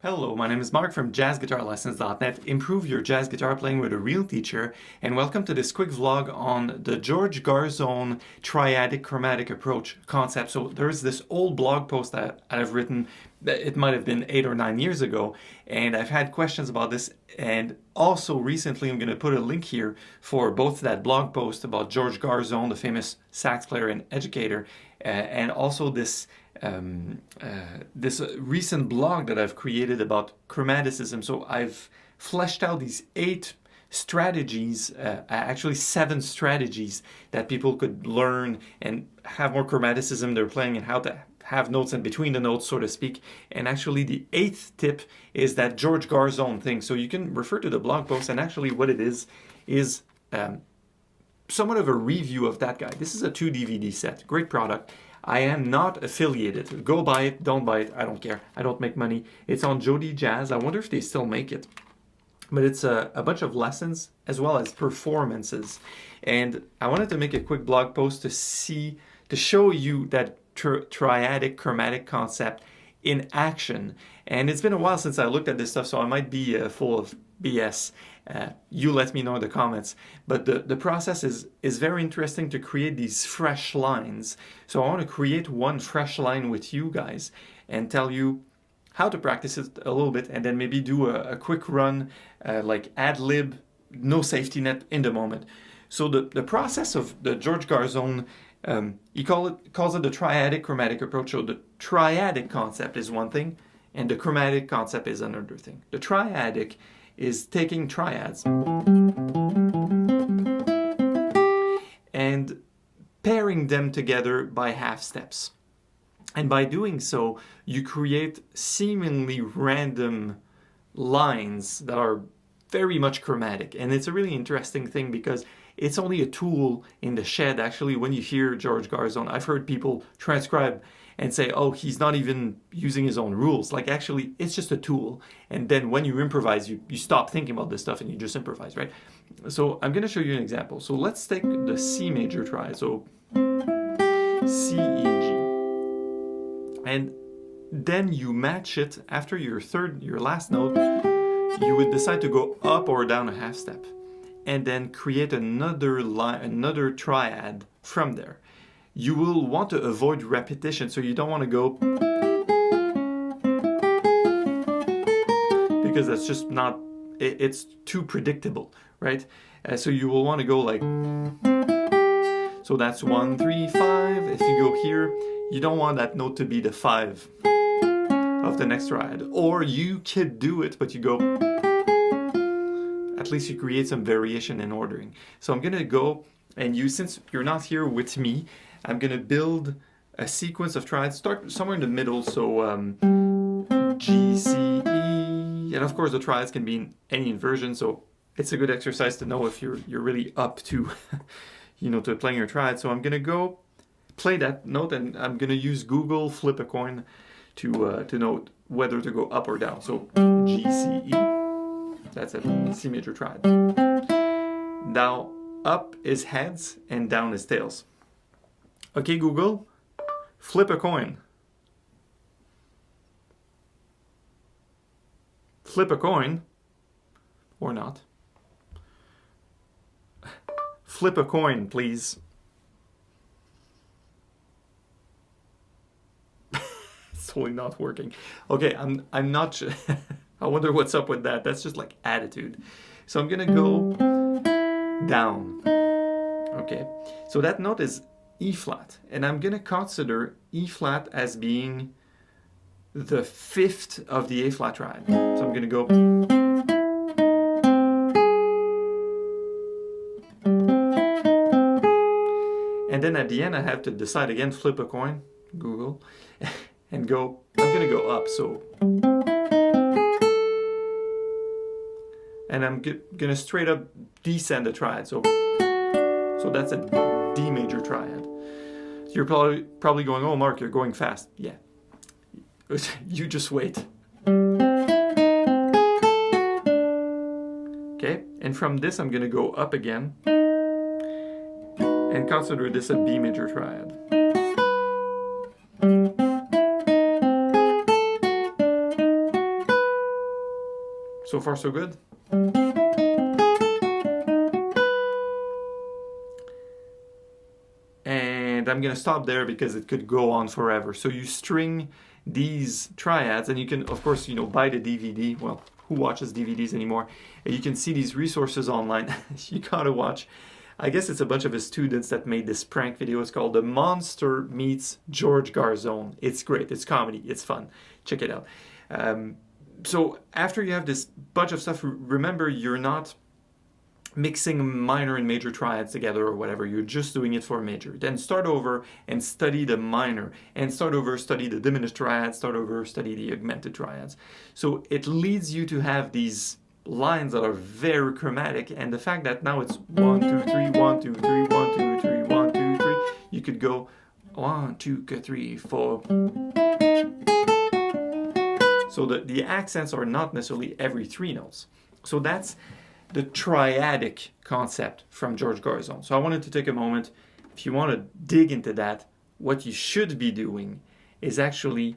Hello, my name is Marc from JazzGuitarLessons.net. Improve your jazz guitar playing with a real teacher, and welcome to this quick vlog on the George Garzone Triadic Chromatic approach concept. So there's this old blog post that I've written, it might have been 8 or 9 years ago, and I've had questions about this, and also recently I'm going to put a link here for both that blog post about George Garzone, the famous sax player and educator, and also this recent blog that I've created about chromaticism. So I've fleshed out these 8 strategies, actually 7 strategies that people could learn and have more chromaticism they're playing, and how to have notes in between the notes, so to speak. And actually the 8th tip is that George Garzone thing. So you can refer to the blog post, and actually what it is somewhat of a review of that guy. This is a 2 DVD set, great product. I am not affiliated. Go buy it, don't buy it, I don't care. I don't make money. It's on Jody Jazz. I wonder if they still make it. But it's a bunch of lessons as well as performances. And I wanted to make a quick blog post to show you that triadic chromatic concept in action. And it's been a while since I looked at this stuff, so I might be full of BS. You let me know in the comments. But the process is very interesting to create these fresh lines. So I want to create one fresh line with you guys and tell you how to practice it a little bit, and then maybe do a quick run, like ad-lib, no safety net in the moment. So the process of the George Garzone, he calls it the triadic chromatic approach. So the triadic concept is one thing, and the chromatic concept is another thing. The triadic is taking triads and pairing them together by half steps. And by doing so, you create seemingly random lines that are very much chromatic. And it's a really interesting thing because it's only a tool in the shed. Actually, when you hear George Garzone, I've heard people transcribe and say, oh, he's not even using his own rules. Like, actually, it's just a tool. And then when you improvise, you stop thinking about this stuff and you just improvise, right? So I'm going to show you an example. So let's take the C major triad. So C, E, G. And then you match it after your last note. You would decide to go up or down a half step, and then create another line, another triad from there. You will want to avoid repetition, so you don't want to go, because that's just not, it's too predictable, right? So you will want to go like, so that's 1, 3, 5. If you go here, you don't want that note to be the 5 of the next triad. Or you could do it, but you go, at least you create some variation in ordering. So I'm gonna go, and since you're not here with me, I'm gonna build a sequence of triads, start somewhere in the middle. So G, C, E, and of course the triads can be in any inversion. So it's a good exercise to know if you're really up to, to playing your triad. So I'm gonna go play that note, and I'm gonna use Google flip a coin to note whether to go up or down. So G, C, E. That's a C major triad. Now, up is heads and down is tails. Okay, Google, flip a coin. Flip a coin, or not. Flip a coin, please. It's totally not working. Okay, I'm not I wonder what's up with that. That's just like attitude. So I'm gonna go down. Okay, so that note is E flat, and I'm gonna consider E flat as being the 5th of the A flat triad. So I'm gonna go, and then at the end I have to decide again, flip a coin, Google, and go, I'm gonna go up. So, and I'm gonna straight up descend a triad. So that's a D major triad. So you're probably going, oh, Marc, you're going fast. Yeah, you just wait. Okay, and from this I'm gonna go up again and consider this a B major triad. So far, so good. And I'm going to stop there because it could go on forever. So you string these triads, and you can, of course, buy the DVD. Well, who watches DVDs anymore? And you can see these resources online. You gotta watch. I guess it's a bunch of his students that made this prank video. It's called The Monster Meets George Garzone. It's great. It's comedy. It's fun. Check it out. So after you have this bunch of stuff, remember you're not mixing minor and major triads together or whatever. You're just doing it for a major. Then start over and study the minor, and start over, study the diminished triads, start over, study the augmented triads. So it leads you to have these lines that are very chromatic, and the fact that now it's 1, 2, 3, 1, 2, 3, 1, 2, 3, 1, 2, 3. You could go 1, 2, 3, 4. So the accents are not necessarily every 3 notes. So that's the triadic concept from George Garzone. So I wanted to take a moment. If you want to dig into that, what you should be doing is actually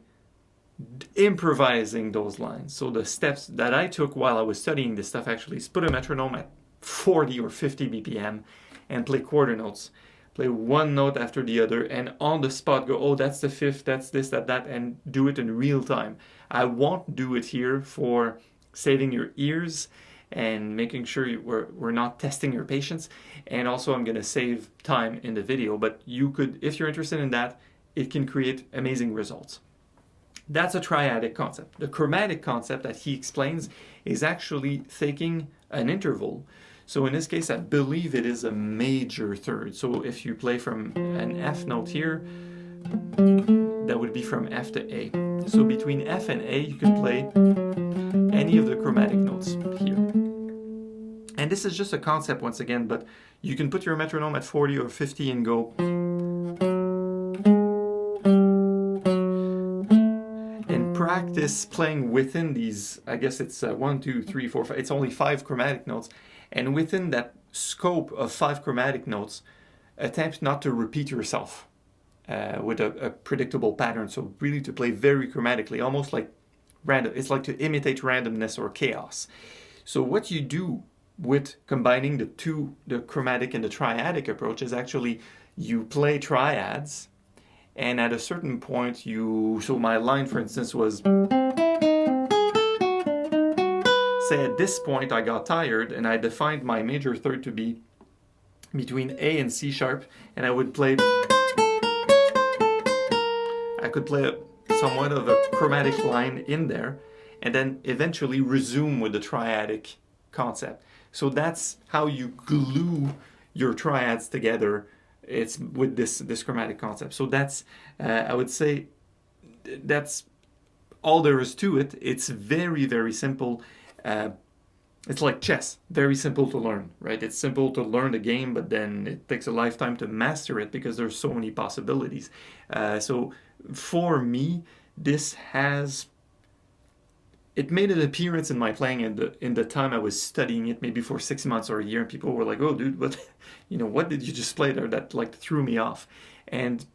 improvising those lines. So the steps that I took while I was studying this stuff actually is put a metronome at 40 or 50 BPM and play quarter notes. Play one note after the other, and on the spot go, oh, that's the fifth, that's this, that, and do it in real time. I won't do it here for saving your ears and making sure we're not testing your patience. And also I'm going to save time in the video, but you could, if you're interested in that, it can create amazing results. That's a triadic concept. The chromatic concept that he explains is actually taking an interval. So in this case, I believe it is a major third. So if you play from an F note here, that would be from F to A. So between F and A, you can play any of the chromatic notes here. And this is just a concept once again, but you can put your metronome at 40 or 50 and go. And practice playing within these, I guess it's 1, 2, 3, 4, 5, it's only 5 chromatic notes. And within that scope of 5 chromatic notes, attempt not to repeat yourself with a predictable pattern. So really to play very chromatically, almost like random. It's like to imitate randomness or chaos. So what you do with combining the chromatic and the triadic approach is actually you play triads, and at a certain point so my line for instance was, say at this point I got tired and I defined my major third to be between A and C sharp, and I would play, I could play somewhat of a chromatic line in there and then eventually resume with the triadic concept. So that's how you glue your triads together. It's with this chromatic concept. So that's, I would say, that's all there is to it. It's very, very simple. It's like chess, very simple to learn, right? It's simple to learn the game, but then it takes a lifetime to master it because there's so many possibilities. So for me, this has, it made an appearance in my playing in the time I was studying it, maybe for 6 months or a year, and people were like, "Oh, dude, what did you just play there?" That like threw me off. And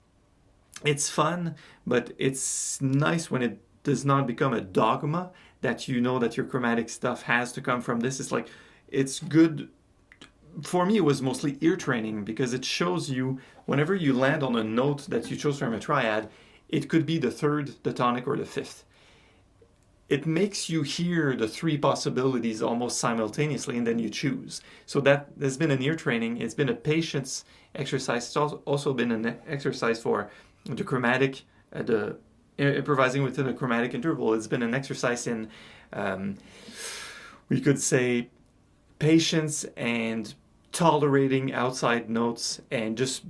it's fun, but it's nice when it does not become a dogma that you know that your chromatic stuff has to come from this. It's like, it's good. For me, it was mostly ear training because it shows you whenever you land on a note that you chose from a triad, it could be the third, the tonic, or the fifth. It makes you hear the 3 possibilities almost simultaneously, and then you choose. So that has been an ear training. It's been a patience exercise. It's also been an exercise for the chromatic, the improvising within a chromatic interval. It's been an exercise in, we could say, patience and tolerating outside notes and just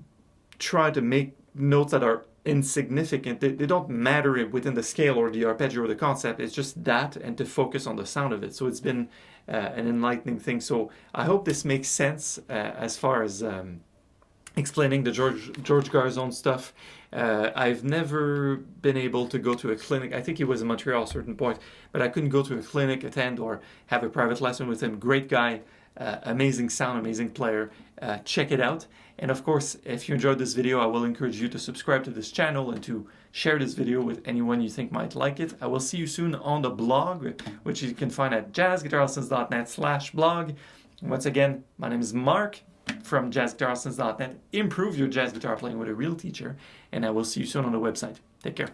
try to make notes that are insignificant. They don't matter within the scale or the arpeggio or the concept. It's just that, and to focus on the sound of it. So it's been an enlightening thing. So I hope this makes sense as far as explaining the George Garzone stuff. I've never been able to go to a clinic. I think he was in Montreal at a certain point, but I couldn't go to a clinic, attend, or have a private lesson with him. Great guy, amazing sound, amazing player. Check it out. And of course, if you enjoyed this video, I will encourage you to subscribe to this channel and to Share this video with anyone you think might like it. I will see you soon on the blog, which you can find at jazzguitarlessons.net/blog. Once again, my name is Marc from jazzguitarlessons.net. Improve your jazz guitar playing with a real teacher, and I will see you soon on the website. Take care.